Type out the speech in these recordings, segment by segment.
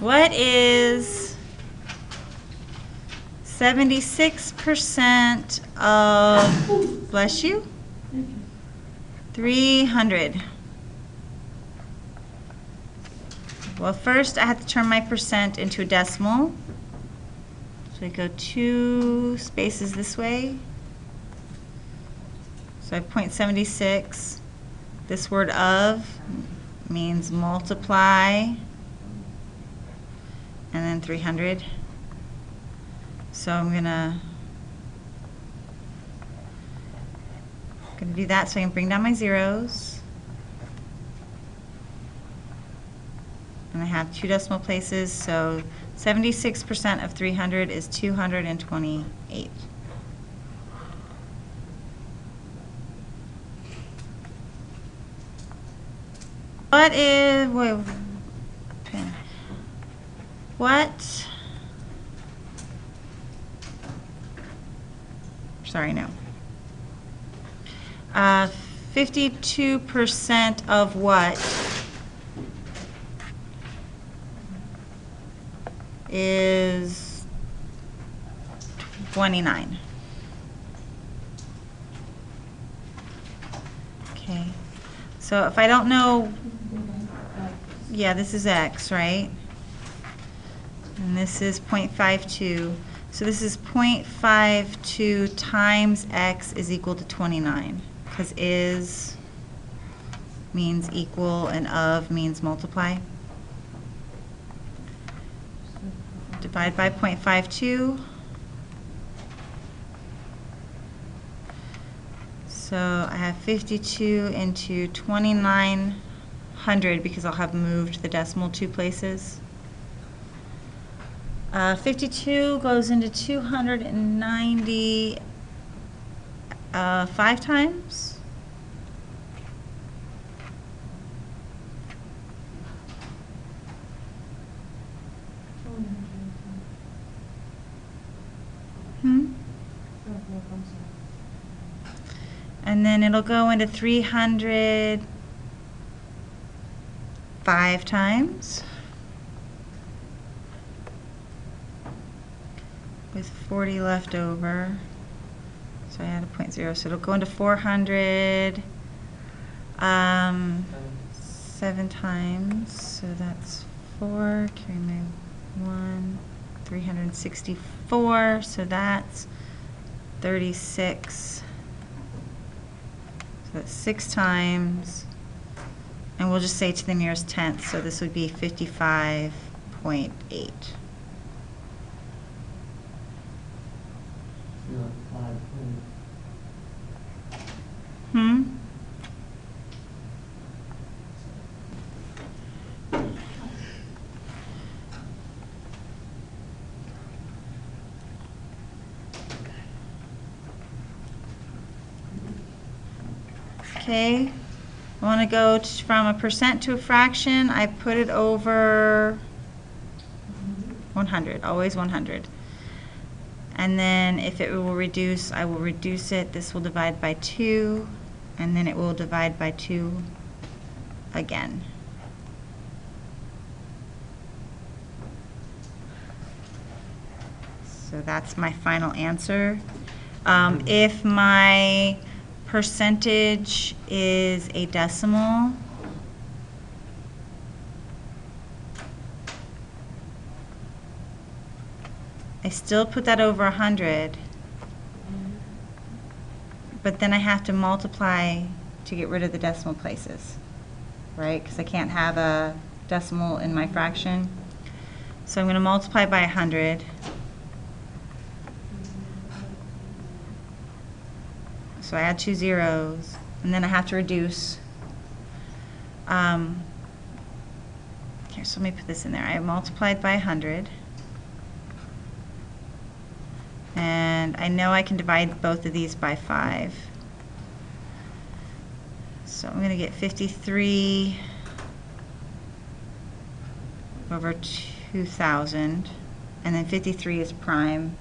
What is 76% of, bless you, 300? Well, first I have to turn my percent into a decimal. So I go 2 spaces this way. So I have 0.76. This word of means multiply, and then 300. So I'm gonna do that so I can bring down my zeros. And I have 2 decimal places, so 76% of 300 is 228. What is, wait, pen. What, sorry, no. 52% of what is 29? Okay, so if I don't know, yeah, this is x, right? And this is 0.52. So this is 0.52 times x is equal to 29, because is means equal and of means multiply. Divide by 0.52. So I have 52 into 2900 because I'll have moved the decimal 2 places. 52 goes into 290 5 times. And then it'll go into 300 5 times with 40 left over. So I add a 0.0, so it'll go into 400 7 times. So that's 4, carry my 1, 364, so that's 36. So that's 6 times, and we'll just say to the nearest tenth, so this would be 55.8. Okay, I want to go from a percent to a fraction. I put it over 100, always 100. And then if it will reduce, I will reduce it. This will divide by 2, and then it will divide by 2 again. So that's my final answer. If my percentage is a decimal, I still put that over 100, but then I have to multiply to get rid of the decimal places, right? Because I can't have a decimal in my fraction. So I'm going to multiply by 100. So I add 2 zeros, and then I have to reduce. Here, so let me put this in there. I multiplied by 100. And I know I can divide both of these by 5. So I'm going to get 53 over 2,000. And then 53 is prime.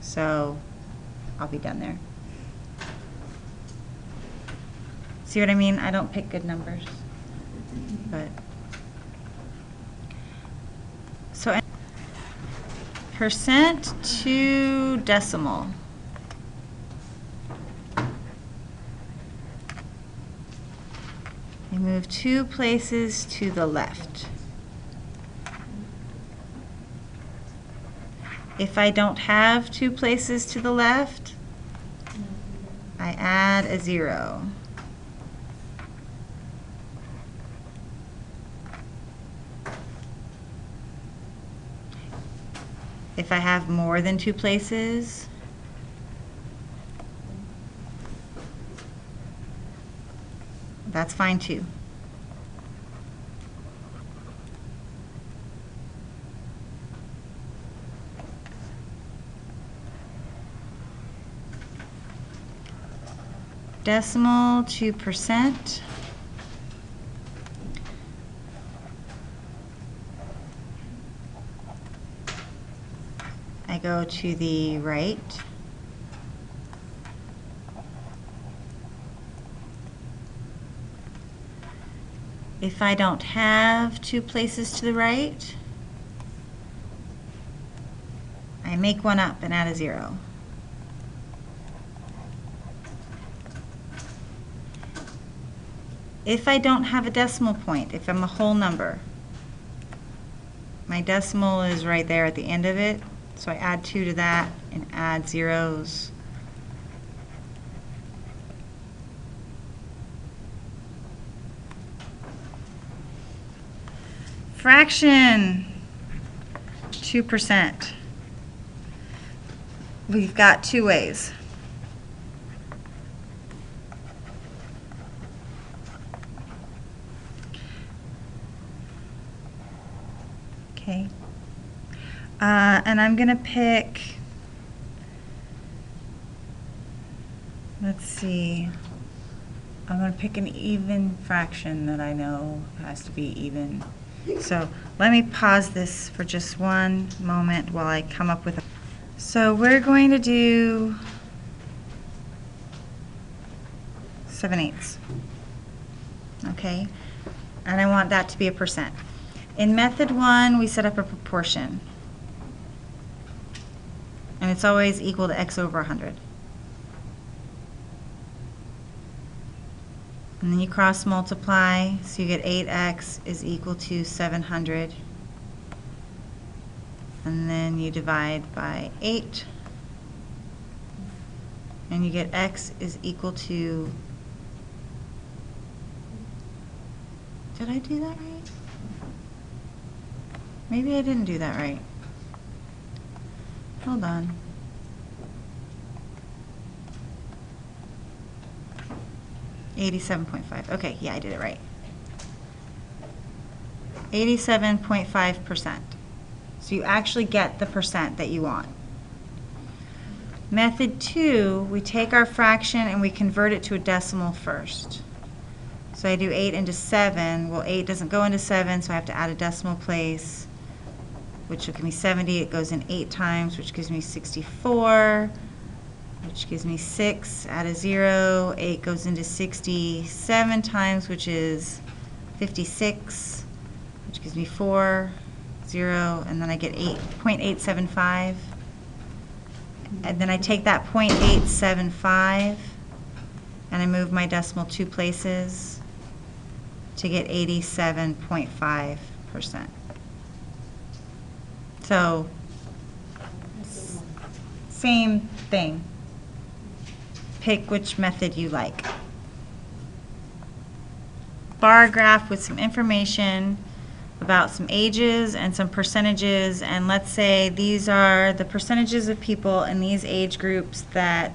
So I'll be done there. See what I mean? I don't pick good numbers. but so percent to decimal. I move 2 places to the left. If I don't have 2 places to the left, I add a 0. If I have more than 2 places, that's fine too. Decimal to percent. I go to the right. If I don't have 2 places to the right, I make one up and add a 0. If I don't have a decimal point, if I'm a whole number, my decimal is right there at the end of it, so I add 2 to that and add zeros. Fraction, 2%. We've got 2 ways. Okay. And I'm going to pick, let's see, I'm going to pick an even fraction that I know has to be even. So let me pause this for just one moment while I come up with a. So we're going to do 7/8. Okay, and I want that to be a percent. In method 1, we set up a proportion, and it's always equal to x over 100. And then you cross multiply, so you get 8x is equal to 700. And then you divide by 8. And you get x is equal to, did I do that right? Maybe I didn't do that right. Hold on. $87.5. Okay, yeah, I did it right. 87.5%. So you actually get the percent that you want. Method 2, we take our fraction and we convert it to a decimal first. So I do 8 into 7. Well, 8 doesn't go into 7, so I have to add a decimal place, which will give me 70. It goes in 8 times, which gives me 64. Which gives me 6, add a 0, 8 goes into 67 times, which is 56, which gives me 4, 0, and then I get 0.875. And then I take that 0.875 and I move my decimal 2 places to get 87.5%. So, same thing. Pick which method you like. Bar graph with some information about some ages and some percentages, and let's say these are the percentages of people in these age groups that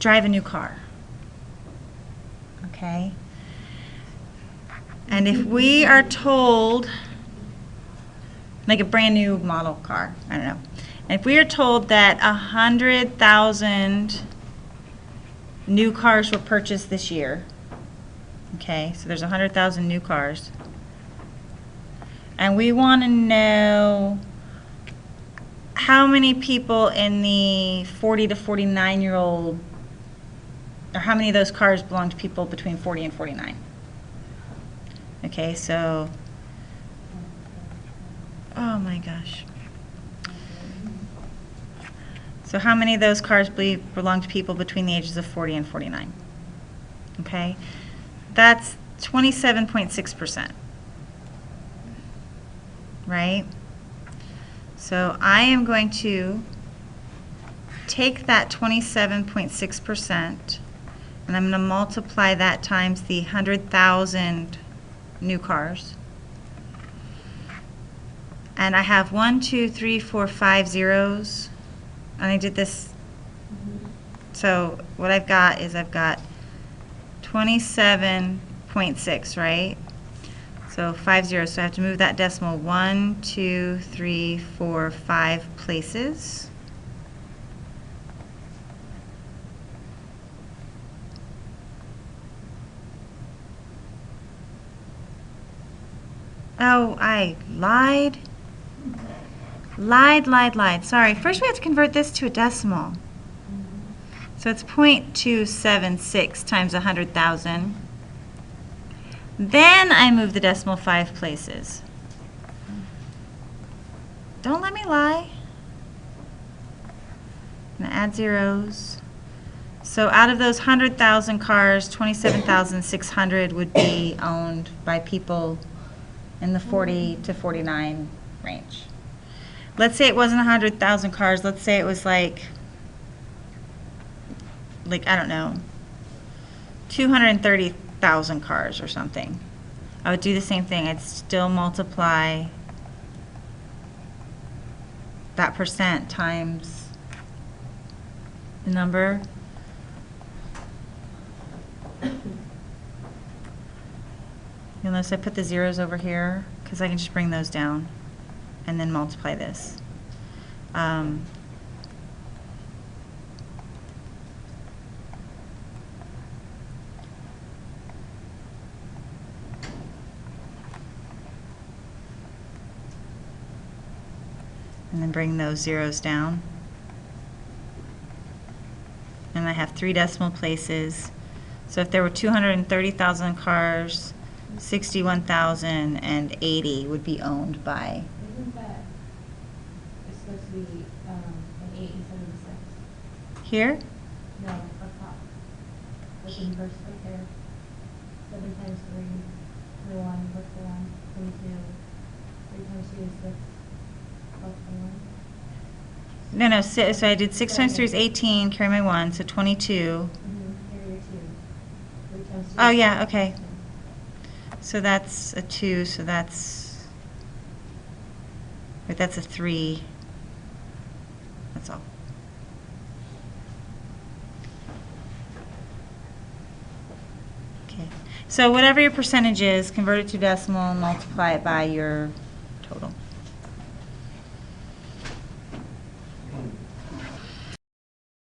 drive a new car. Okay? And if we are told, like a brand new model car, I don't know. If we are told that 100,000 new cars were purchased this year, okay, so there's 100,000 new cars, and we want to know how many people in the 40 to 49-year-old or how many of those cars belong to people between 40 and 49. Okay, so, oh my gosh. So how many of those cars belong to people between the ages of 40 and 49? Okay, that's 27.6%, right? So I am going to take that 27.6% and I'm going to multiply that times the 100,000 new cars. And I have 1, 2, 3, 4, 5 zeros. And I did this. So what I've got is I've got 27.6, right? So 5 zeros. So I have to move that decimal 1, 2, 3, 4, 5 places. Oh, I lied. Lied. Sorry. First we have to convert this to a decimal. So it's 0.276 times 100,000. Then I move the decimal 5 places. Don't let me lie. I'm going to add zeros. So out of those 100,000 cars, 27,600 would be owned by people in the 40 to 49 range. Let's say it wasn't 100,000 cars. Let's say it was like, I don't know, 230,000 cars or something. I would do the same thing. I'd still multiply that percent times the number. You'll notice I put the zeros over here because I can just bring those down and then multiply this. And then bring those zeros down. And I have 3 decimal places. So if there were 230,000 cars, 61,080 would be owned by. Isn't that, it's supposed to be an 8 instead of a 6? Here? No, up top. Like in verse right there. 7 times 3, 21 plus 1, 22. 3 times 2 is 6 plus 1. No, so I did 6 times 3 is 18, carry my 1, so 22. Carry your 2. 3 times 2 Oh, is yeah, 6. okay. So that's a 2, so that's, wait, that's a 3. That's all. Okay. So whatever your percentage is, convert it to decimal and multiply it by your